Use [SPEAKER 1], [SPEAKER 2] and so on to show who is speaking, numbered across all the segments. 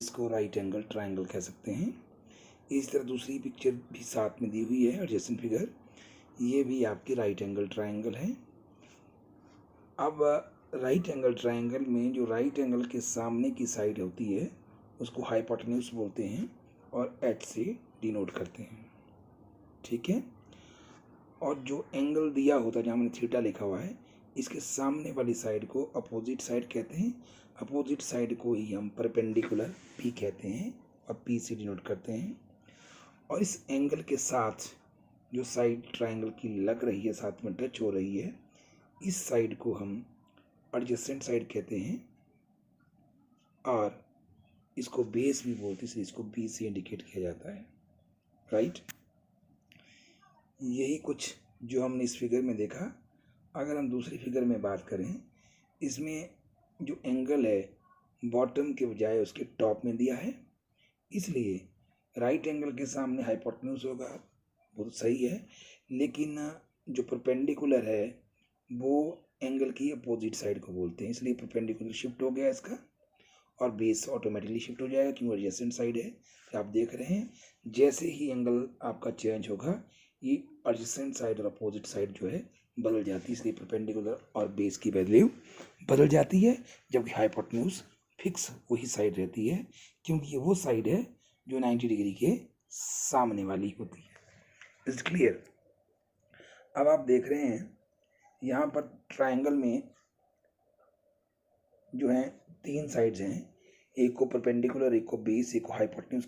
[SPEAKER 1] इसको right angle triangle कह सकते हैं। इस तरह दूसरी पिक्चर भी साथ में दी हुई है एडजेसेंट फिगर, ये भी आपकी राइट एंगल ट्रायंगल है। अब राइट एंगल ट्रायंगल में जो राइट एंगल के सामने की साइड होती है उसको हाइपोटेन्यूज बोलते हैं और एच से डिनोट करते हैं, ठीक है। और जो एंगल दिया होता है जहाँ मैंने थीटा लिखा हुआ है, इसके सामने वाली साइड को अपोजिट साइड कहते हैं। अपोजिट साइड को ही हम परपेंडिकुलर पी कहते हैं और पी से डिनोट करते हैं। और इस एंगल के साथ जो साइड ट्रायंगल की लग रही है, साथ में टच हो रही है, इस साइड को हम एडजेसेंट साइड कहते हैं और इसको बेस भी बोलते हैं, इसलिए इसको बी से इंडिकेट किया जाता है, राइट। यही कुछ जो हमने इस फिगर में देखा। अगर हम दूसरी फिगर में बात करें, इसमें जो एंगल है बॉटम के बजाय उसके टॉप में दिया है, इसलिए राइट एंगल के सामने हाइपोटेन्यूज होगा, बहुत सही है। लेकिन जो परपेंडिकुलर है वो एंगल की अपोजिट साइड को बोलते हैं, इसलिए परपेंडिकुलर शिफ्ट हो गया इसका और बेस ऑटोमेटिकली शिफ्ट हो जाएगा क्योंकि एडजेसेंट साइड है। तो आप देख रहे हैं जैसे ही एंगल आपका चेंज होगा ये एडजेसेंट साइड और अपोजिट साइड जो है बदल जाती है, इसलिए परपेंडिकुलर और बेस की वैल्यू बदल जाती है, जबकि हाइपोटेन्यूज फिक्स वही साइड रहती है क्योंकि ये वो साइड है जो 90 डिग्री के सामने वाली होती है। Is clear. अब आप देख रहे हैं यहाँ पर ट्रायंगल में जो है 3 साइड्स हैं, एक को परपेंडिकुलर, एक को बेस, एक को हाइपोटेन्यूज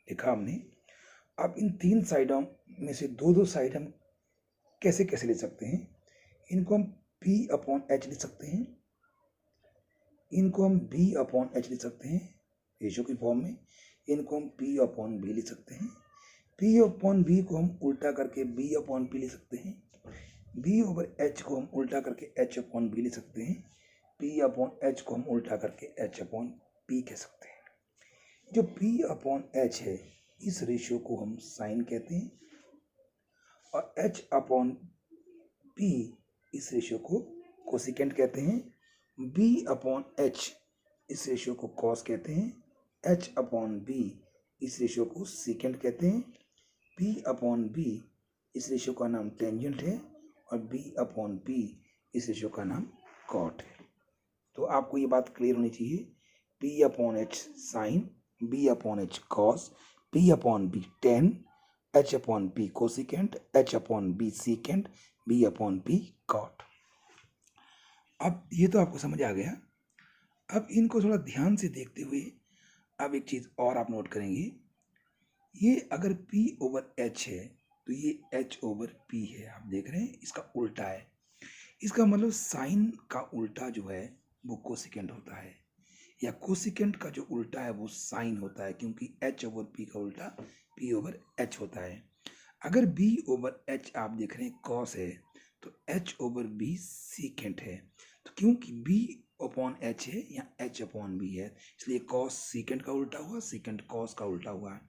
[SPEAKER 1] लिखा हमने। अब इन 3 साइडों में से दो साइड हम कैसे कैसे ले सकते हैं? इनको हम P/H लिख सकते हैं, इनको हम B/H लिख सकते हैं रेशो की फॉर्म में, इनको हम P/B लिख सकते हैं। P/B को हम उल्टा करके B/P लिख सकते हैं। B/H को हम उल्टा करके H/B लिख सकते हैं। P/H को हम उल्टा करके H/P कह सकते हैं। जो P/H है इस रेशियो को हम साइन कहते हैं और H/P इस रेशियो को कोसिकेंट कहते हैं। B/H इस रेशियो को कॉस कहते हैं। H/B इस रेशियो को सीकेंट कहते हैं। P/B इस रेशियो का नाम टेंजेंट है और B/P इस रेशियो का नाम कॉट है। तो आपको ये बात क्लियर होनी चाहिए, P/H sine, B/H cos, P/B tan, H/P cosecant, H/B secant, B/P cot. अब ये तो आपको समझ आ गया। अब इनको थोड़ा ध्यान से देखते हुए अब एक चीज़ और आप नोट करेंगे, ये अगर P/H है तो ये H/P है, आप देख रहे हैं इसका उल्टा है। इसका मतलब साइन का उल्टा जो है वो कोसिकेंट होता है, या कोसिकेंट का जो उल्टा है वो साइन होता है, क्योंकि H/P का उल्टा P/H होता है। अगर B/H आप देख रहे हैं कॉस है तो H/B सीकेंट है। तो क्योंकि B/H है या H/B है, इसलिए कॉस सीकेंट का उल्टा हुआ, सीकेंट कॉस का उल्टा हुआ।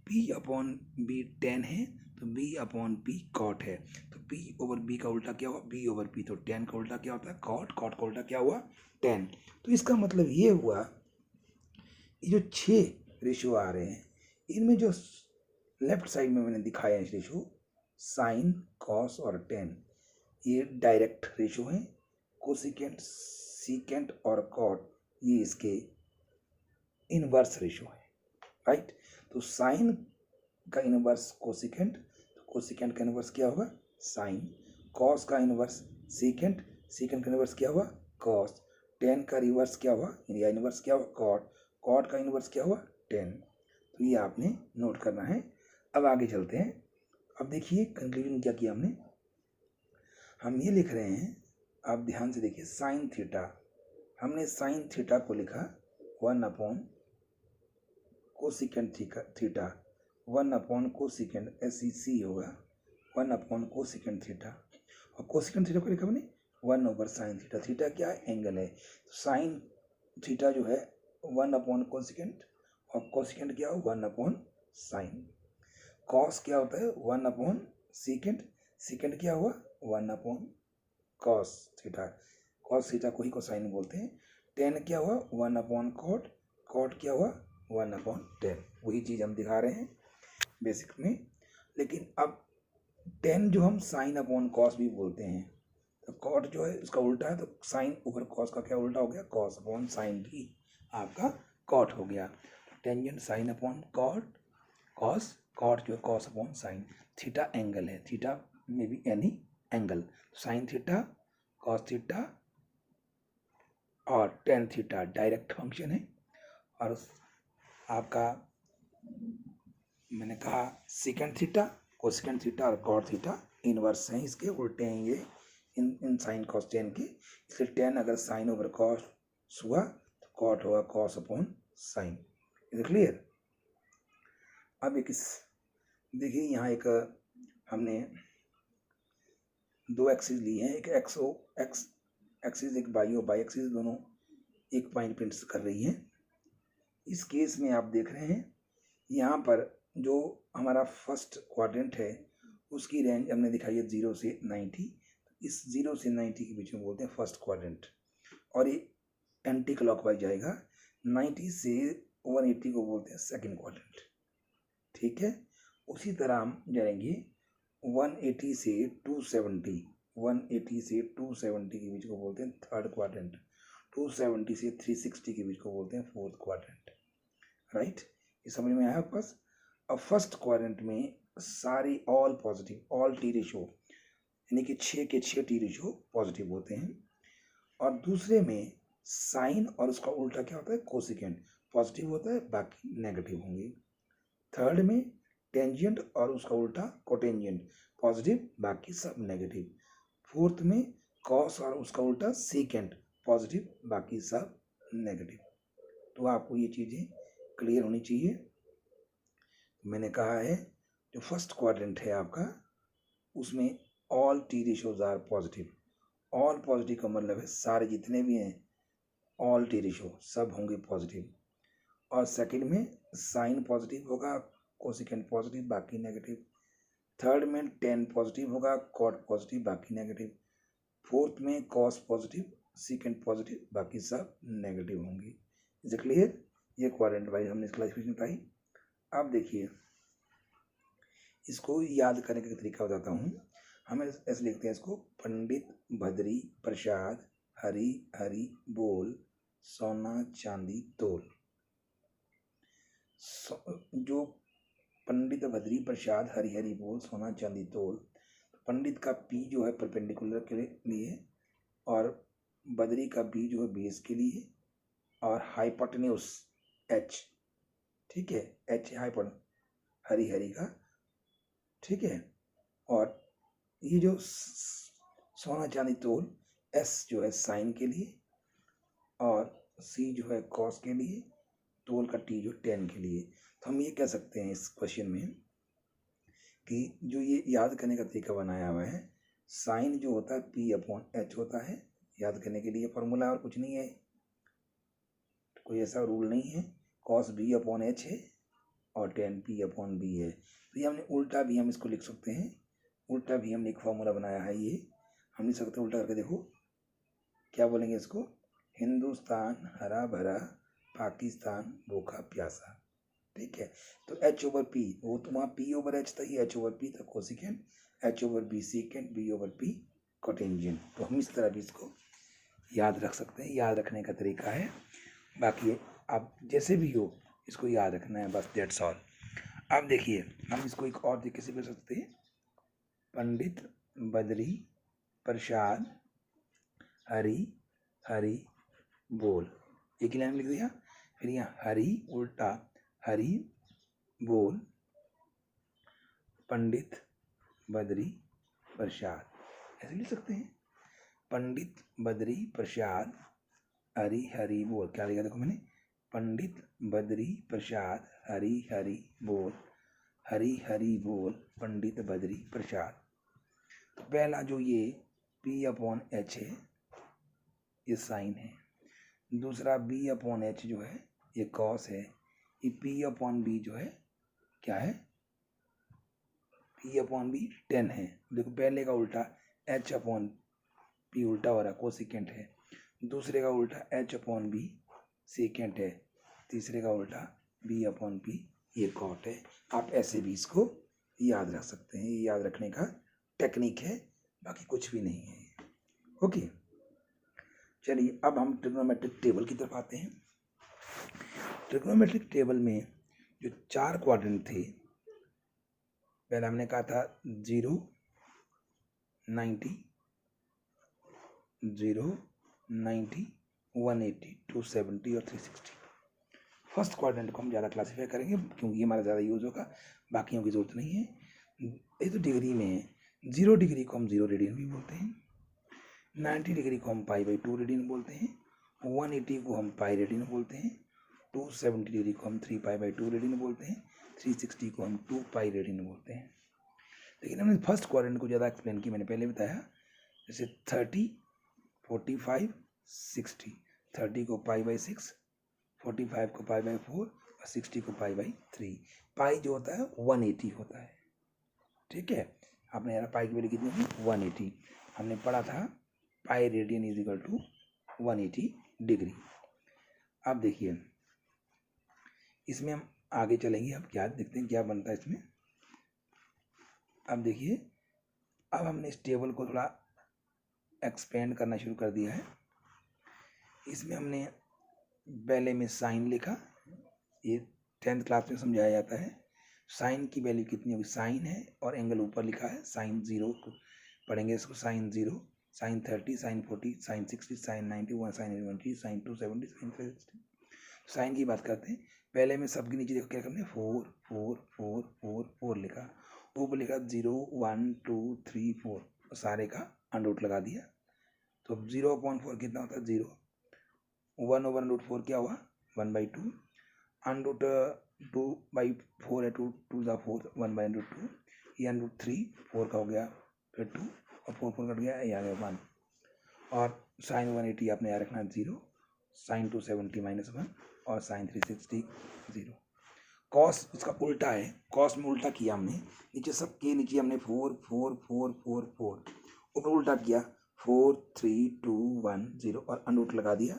[SPEAKER 1] P/B टेन है तो B/P कॉट है। तो P/B का उल्टा क्या हुआ? B/P। तो टेन का उल्टा क्या होता है? कॉट। कॉट का उल्टा क्या हुआ? टेन। तो इसका मतलब ये हुआ, ये जो 6 रेशियो आ रहे हैं इनमें जो लेफ्ट साइड में मैंने दिखाया है रेशियो, साइन, कॉस और टेन, ये डायरेक्ट रेशियो हैं। कोसिकेंट, सीकेंट और कॉट ये इसके इनवर्स रेशियो है, राइट। तो साइन का इनवर्स कोसिकेंट, तो कोसिकेंट का इनवर्स क्या होगा? साइन। कॉस का इनवर्स सीकेंट, सीकेंट का इनवर्स क्या हुआ? कॉस। टेन का रिवर्स क्या हुआ या इनवर्स क्या हुआ? कॉट। कॉट का इनवर्स क्या हुआ? टेन। तो ये आपने नोट करना है। अब आगे चलते हैं। अब देखिए कंक्लूजन क्या किया हमने, हम ये लिख रहे हैं, आप ध्यान से देखिए, साइन थीटा, हमने साइन थीटा को लिखा 1 कोसिकेंट थीटा, 1 कोसिकेंट SEC होगा 1 कोसिकेंट थीटा, और कोसिकेंट थीटा को लिखा हमने 1/साइन थीटा। थीटा क्या है? एंगल है। तो साइन थीटा जो है 1 कोसिकेंट और कोसिकेंट क्या हो? 1/साइन। कॉस क्या होता है? 1/सीकेंट, सीकेंट क्या हुआ? 1/कॉस थीटा, कॉस थीटा को ही कोसाइन बोलते हैं। टेन क्या हुआ? 1/कॉट, कॉट क्या हुआ? 1/10, वही चीज़ हम दिखा रहे हैं बेसिक में। लेकिन अब 10 जो हम साइन अपॉन कॉस भी बोलते हैं, तो कॉट जो है उसका उल्टा है, तो साइन ओवर कॉस का क्या उल्टा हो गया, कॉस अपॉन साइन भी आपका कॉट हो गया। Tangent sine upon cot, cos, cot जो है cos upon sine. Theta angle है, थीटा में भी any angle, sine theta, cos theta और टेन थीटा डायरेक्ट फंक्शन है। और आपका मैंने कहा सेकेंड थीटा, कोसेकेंड थीटा और कॉट थीटा इनवर्स हैं, इसके उल्टे हैं ये इन साइन कॉस टेन के। इसलिए टेन अगर साइन ओवर कॉस हुआ तो कॉट होगा cos upon sign. Is clear. अब एक देखिए यहाँ एक हमने दो एक्सिस ली हैं, एक एक्स एक्सिस एक बाई एक्सिस, दोनों एक पॉइंट प्रिंट कर रही हैं। इस केस में आप देख रहे हैं यहाँ पर जो हमारा फर्स्ट क्वाड्रेंट है उसकी रेंज हमने दिखाई है 0 से 90। इस 0 से 90 के बीच में बोलते हैं फर्स्ट क्वाड्रेंट, और ये एंटी क्लॉकवाइज जाएगा। 90 से 180 को बोलते हैं सेकंड क्वाड्रेंट, ठीक है। उसी तरह हम जाएंगे 180 से 270, 180 से 270 के बीच को बोलते हैं थर्ड क्वाड्रेंट, 270 से 360 के बीच को बोलते हैं फोर्थ क्वाड्रेंट, राइट। ये समझ में आया आपके पास। अब फर्स्ट क्वाड्रेंट में सारी all positive, all T ratio यानी कि 6 के 6 टी रेशो पॉजिटिव होते हैं। और दूसरे में साइन और उसका उल्टा क्या होता है, कोसिकेंट, पॉजिटिव होता है, बाकी नेगेटिव होंगे। थर्ड में टेंजेंट और उसका उल्टा कोटेंजेंट, पॉजिटिव, बाकी सब नेगेटिव। फोर्थ में कॉस और उसका उल्टा सीकेंट, पॉजिटिव, बाकी सब नेगेटिव। तो आपको ये चीज़ें क्लियर होनी चाहिए। मैंने कहा है जो फर्स्ट क्वाड्रेंट है आपका उसमें all T ratios are positive. All positive का मतलब है सारे जितने भी हैं ऑल टी रेशो सब होंगे पॉजिटिव। और सेकंड में साइन पॉजिटिव होगा, कोसिकेंट पॉजिटिव, बाकी नेगेटिव। थर्ड में टेन पॉजिटिव होगा, कॉट पॉजिटिव, बाकी नेगेटिव। फोर्थ में कॉस पॉजिटिव, सीकेंट पॉजिटिव, बाकी सब नेगेटिव होंगे। Is it clear. ये क्वाड्रेंट वाइज हमने क्लासिफिकेशन बताई। अब देखिए इसको याद करने का तरीका बताता हूँ। हम ऐसे लिखते हैं इसको, पंडित भद्री प्रसाद हरी हरी बोल सोना चांदी तोल। जो पंडित भद्री प्रसाद हरी हरी बोल सोना चांदी तोल, पंडित का पी जो है परपेंडिकुलर के लिए और बद्री का बी जो है बेस के लिए और हाइपोटेन्यूस एच, ठीक है, एच हाइपोटेन्यूस हरी हरी का, ठीक है। और ये जो सोना चांदी तोल, एस जो है साइन के लिए और सी जो है कॉस के लिए, तोल का टी जो टेन के लिए। तो हम ये कह सकते हैं इस क्वेश्चन में कि जो ये याद करने का तरीका बनाया हुआ है, साइन जो होता है पी अपॉन एच होता है, याद करने के लिए फॉर्मूला और कुछ नहीं है, कोई ऐसा रूल नहीं है। कॉस बी अपॉन एच है और टेन पी अपॉन बी है। तो ये हमने उल्टा भी हम इसको लिख सकते हैं, उल्टा भी हमने एक फॉर्मूला बनाया है। ये हम लिख सकते हैं उल्टा करके, देखो क्या बोलेंगे इसको, हिंदुस्तान हरा भरा पाकिस्तान भूखा प्यासा, ठीक है। तो एच ओवर पी, वो तो वहाँ पी ओवर एच था, ये एच ओवर पी था cosecant, H over B secant, B over P cotangent. तो हम इस तरह भी इसको याद रख सकते हैं, याद रखने का तरीका है। बाकी आप जैसे भी हो इसको याद रखना है, बस दैट्स ऑल। अब देखिए हम इसको एक और तरीके से कर सकते हैं, पंडित बद्री प्रसाद हरी हरी बोल, एक ही लाइन लिख दिया। फिर यहाँ हरी उल्टा हरी बोल पंडित बद्री प्रसाद, ऐसे लिख सकते हैं, पंडित बद्री प्रसाद हरी हरी बोल। क्या लिखा देखो मैंने, पंडित बद्री प्रसाद हरी हरी बोल, हरी हरी बोल पंडित बद्री प्रसाद। तो पहला जो ये P अपॉन एच है ये साइन है, दूसरा B अपॉन एच जो है ये कॉस है, ये P अपॉन बी जो है क्या है, P अपॉन बी 10 है। देखो पहले का उल्टा H अपॉन P उल्टा हो रहा है, कोसिकेंट है। दूसरे का उल्टा H अपॉन बी सेकेंट है, तीसरे का उल्टा बी अपॉन पी ये कॉट है। आप ऐसे भी इसको याद रख सकते हैं, ये याद रखने का टेक्निक है, बाकी कुछ भी नहीं है। ओके, चलिए अब हम ट्रिग्नोमेट्रिक टेबल की तरफ आते हैं। ट्रिग्नोमेट्रिक टेबल में जो 4 क्वाड्रेंट थे, पहले हमने कहा था 0, 90, 0, 90, 180, 270 और 360। फर्स्ट क्वाड्रेंट को हम ज़्यादा क्लासीफाई करेंगे क्योंकि हमारा ज़्यादा यूज़ होगा, बाकियों की ज़रूरत नहीं है। ये तो डिग्री में है, 0 डिग्री को हम 0 रेडियन भी बोलते हैं, 90 डिग्री को हम π/2 रेडियन बोलते हैं, 180 को हम पाई रेडियन बोलते हैं, 270 डिग्री को हम 3π/2 रेडियन बोलते हैं, 360 को हम 2 पाई रेडियन बोलते हैं। लेकिन हमने फर्स्ट क्वाड्रेंट को ज़्यादा एक्सप्लेन किया, मैंने पहले बताया, जैसे 30, 45, 60, 30 को π/6, 45 को π/4 और 60 को π/3। पाई जो होता है 180 होता है, ठीक है। आपने यार पाई की वैल्यू कितनी थी 180, हमने पढ़ा था pi radian is equal to 180 degree. अब देखिए इसमें हम आगे चलेंगे, अब क्या देखते हैं क्या बनता है इसमें। अब देखिए, अब हमने इस टेबल को थोड़ा एक्सपेंड करना शुरू कर दिया है। इसमें हमने पहले में साइन लिखा, ये 10th क्लास में समझाया जाता है। साइन की वैल्यू कितनी होगी, साइन है और एंगल ऊपर लिखा है, साइन 0 पढ़ेंगे इसको, sine 0, sine 30, sine 40, sine 60, sine 91, sine 120, sine 270, sine 360। Sine की बात करते हैं, पहले में सबके नीचे देखो क्या करने, 4 4 4 4 4 लिखा, ऊपर लिखा 0 1 2 3 4, सारे का अंडर लगा दिया। तो 0/4 कितना होता है 0, 1/4 क्या हुआ 1/2, अंडर 2/4 है, 2 2 ज़ा 4, 1/2, ये √3 4 का हो गया, फिर 2 और 4 4 कट गया, ये आ गया 1। और साइन 180 आपने याद रखना 0, साइन 270 -1 और साइन 360 0। कॉस इसका उल्टा है, कॉस में उल्टा किया हमने, नीचे सबके नीचे हमने 4 4 4 4 4, ऊपर उल्टा किया 4 3 2 1 0 और अंडर लगा दिया।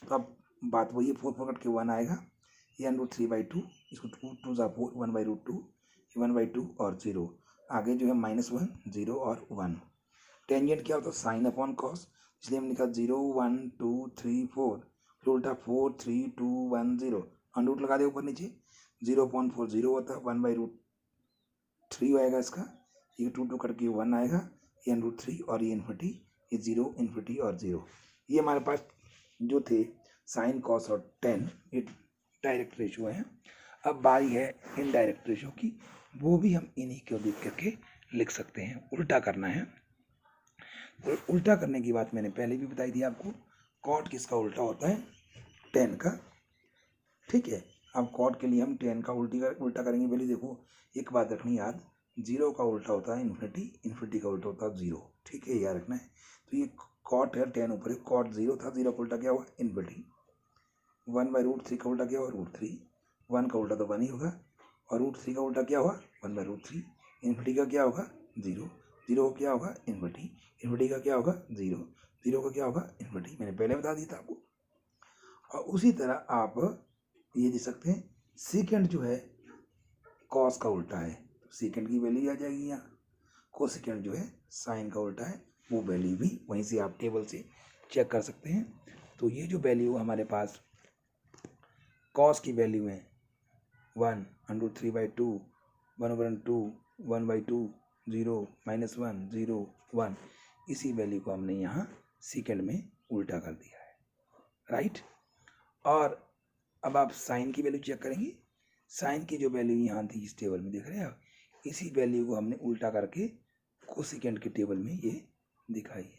[SPEAKER 1] तो अब बात वही है, 4 4 कट के 1 आएगा, ये √3/2, इसको 2 2 ज़ा 4, 1/2, 1/2 और 0, आगे जो है -1 0 और 1। टेंजेंट क्या होता है साइन अपॉन कॉस, इसलिए हमने लिखा 0 1 2 3 4, फिर उल्टा 4 3 2 1 0, अंडर लगा दे ऊपर नीचे, 0/4 0 होता है, 1/3 आएगा इसका, ये 2 2 करके 1 आएगा, ये √3 और ये इन्फिनिटी, ये 0 इन्फिनिटी और 0। ये हमारे पास जो थे साइन कॉस और टेन, ये डायरेक्ट रेशो है। अब बारी है इनडायरेक्ट रेशो की, वो भी हम इन्हीं को देख करके लिख सकते हैं। उल्टा करना है, तो उल्टा करने की बात मैंने पहले भी बताई थी आपको, कॉट किसका उल्टा होता है 10 का, ठीक है। अब कॉट के लिए हम 10 का उल्टा करेंगे। पहले देखो एक बात रखनी याद, 0 का उल्टा होता है इन्फिनिटी, इन्फिनिटी का उल्टा होता है 0, ठीक है, याद रखना है। तो ये कॉट है 10 ऊपर, कॉट 0 था, 0 का उल्टा क्या हुआ इन्फिनिटी, 1/√3 का उल्टा क्या हुआ √3, 1 का उल्टा तो 1 ही होगा, और √3 का उल्टा क्या हुआ 1/√3, इन्फिनिटी का क्या होगा 0, 0 का क्या होगा इन्फिनिटी, इन्फिनिटी का क्या होगा 0, 0 का क्या होगा इन्फिनिटी, मैंने पहले बता दिया था आपको। और उसी तरह आप ये दे सकते हैं, सीकेंड जो है कॉस का उल्टा है, तो सीकेंड की वैल्यू आ जाएगी यहाँ, कोसेकेंड जो है साइन का उल्टा है, वो वैल्यू भी वहीं से आप टेबल से चेक कर सकते हैं। तो ये जो वैल्यू हमारे पास कॉस की वैल्यू है 1 √3/2, 1/2, 1/2, 0 -1 0 1, इसी वैल्यू को हमने यहाँ सीकेंड में उल्टा कर दिया है, राइट। और अब आप साइन की वैल्यू चेक करेंगे, साइन की जो वैल्यू यहाँ थी इस टेबल में देख रहे हैं आप, इसी वैल्यू को हमने उल्टा करके कोसेकेंड के टेबल में ये दिखाई है।